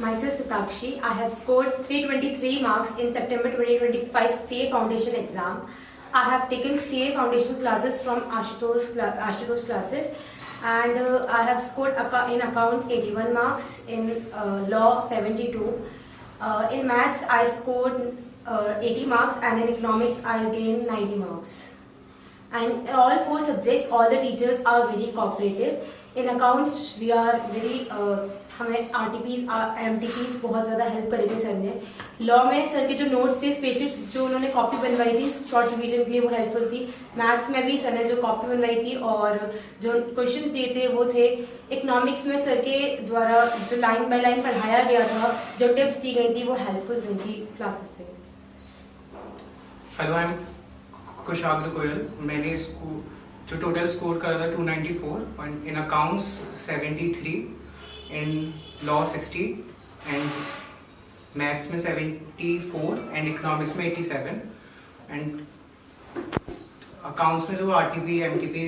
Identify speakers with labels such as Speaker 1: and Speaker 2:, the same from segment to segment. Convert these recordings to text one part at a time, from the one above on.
Speaker 1: Myself Satakshi. I have scored 323 marks in September 2025 CA Foundation exam. I have taken CA Foundation classes from Ashutosh classes, and I have scored in accounts 81 marks, in law 72. In maths I scored 80 marks, and in economics I gained 90 marks. And in all 4 subjects, all the teachers are very cooperative. In accounts we are very हमें RTPs MTPs बहुत ज़्यादा help करेंगे sir ने. Law में sir के जो notes थे, specially जो उन्होंने कॉपी बनवाई थी शॉर्ट रिवीजन के लिए, वो हेल्पफुल थी. मैथ्स में भी सर ने जो कॉपी बनवाई थी और जो क्वेश्चंस दिए थे वो थे. इकोनॉमिक्स में सर के द्वारा जो लाइन बाय लाइन पढ़ाया गया था, जो टिप्स दी गई थी, वो हेल्पफुल रही थी क्लासेस से.
Speaker 2: Hello, I am Kushagra Goyal. मैंने जो टोटल स्कोर करा था 294, in accounts 73, in law 60, and maths में 74, एंड इकोनॉमिक्स में 87. एंड अकाउंट्स में जो आरटीपी एमटीपी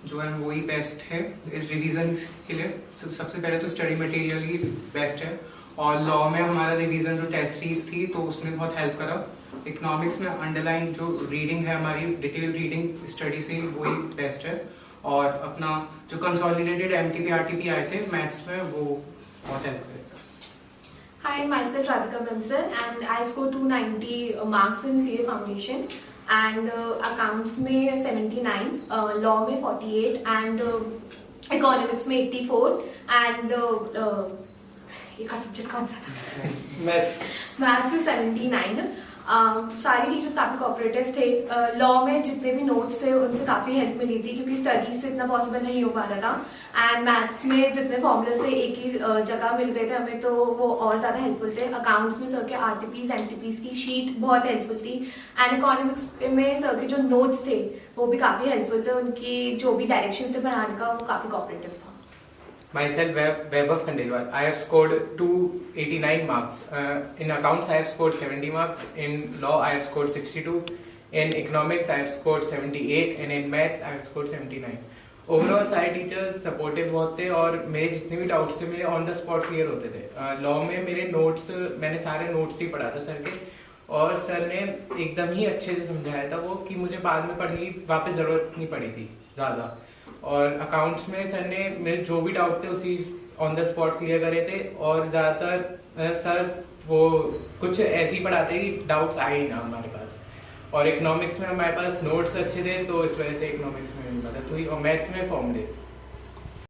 Speaker 2: जो है वही बेस्ट है रिवीजन के लिए. सबसे पहले तो स्टडी मटेरियल ही बेस्ट है, और लॉ में हमारा रिवीजन जो टेस्ट सीरीज थी तो उसने बहुत हेल्प करा. इकोनॉमिक्स में अंडरलाइन जो रीडिंग है हमारी डिटेल रीडिंग स्टडी से वही बेस्ट है, और अपना जो कंसोलिडेटेड एमटीपी आरटीपी आए थे मैथ्स में वो बहुत हेल्प करेगा.
Speaker 3: Hi, myself Radhika Bansal, and I scored 290 marks in CA Foundation, and accounts में 79, law में 48, and economics में 84, and एक सब्जेक्ट कौन सा था? मैथ्स से 79. सारे टीचर्स काफ़ी कोऑपरेटिव थे. लॉ में जितने भी नोट्स थे उनसे काफ़ी हेल्प मिली थी, क्योंकि स्टडीज से इतना पॉसिबल नहीं हो पा रहा था. एंड मैथ्स में जितने फॉर्मूलाज थे एक ही जगह मिल गए थे हमें, तो वो और ज़्यादा हेल्पफुल थे. अकाउंट्स में सर के आरटीपीज एमटीपीज की शीट बहुत हेल्पफुल थी. एंड इकोनॉमिक्स में सर के जो नोट्स थे वो भी काफ़ी हेल्पफुल थे. उनकी जो भी डायरेक्शन थे पढ़ाने का वो काफ़ी कोऑपरेटिव था.
Speaker 4: Myself, Vaibhav Khandelwal. I have scored 289 marks. In accounts, I have scored 70 marks. In law, I have scored 62. In economics, I have scored 78. And in maths, I have scored 79. Overall सारे teachers supportive बहुत थे, और मेरे जितने भी doubts थे मेरे on the spot clear होते थे. लॉ में मेरे नोट्स, मैंने सारे नोट्स ही पढ़ा था सर के, और सर ने एकदम ही अच्छे से समझाया था वो, कि मुझे बाद में पढ़ने की वापस ज़रूरत नहीं पड़ी थी ज़्यादा. और अकाउंट्स में सर ने मेरे जो भी डाउट थे उसी ऑन द स्पॉट क्लियर करे थे, और ज़्यादातर सर वो कुछ ऐसे ही पढ़ाते कि डाउट्स आए ही ना हमारे पास. और इकोनॉमिक्स में हमारे पास नोट्स अच्छे थे, तो इस वजह से इकोनॉमिक्स में मदद हुई, और मैथ्स में फॉर्मूलेस.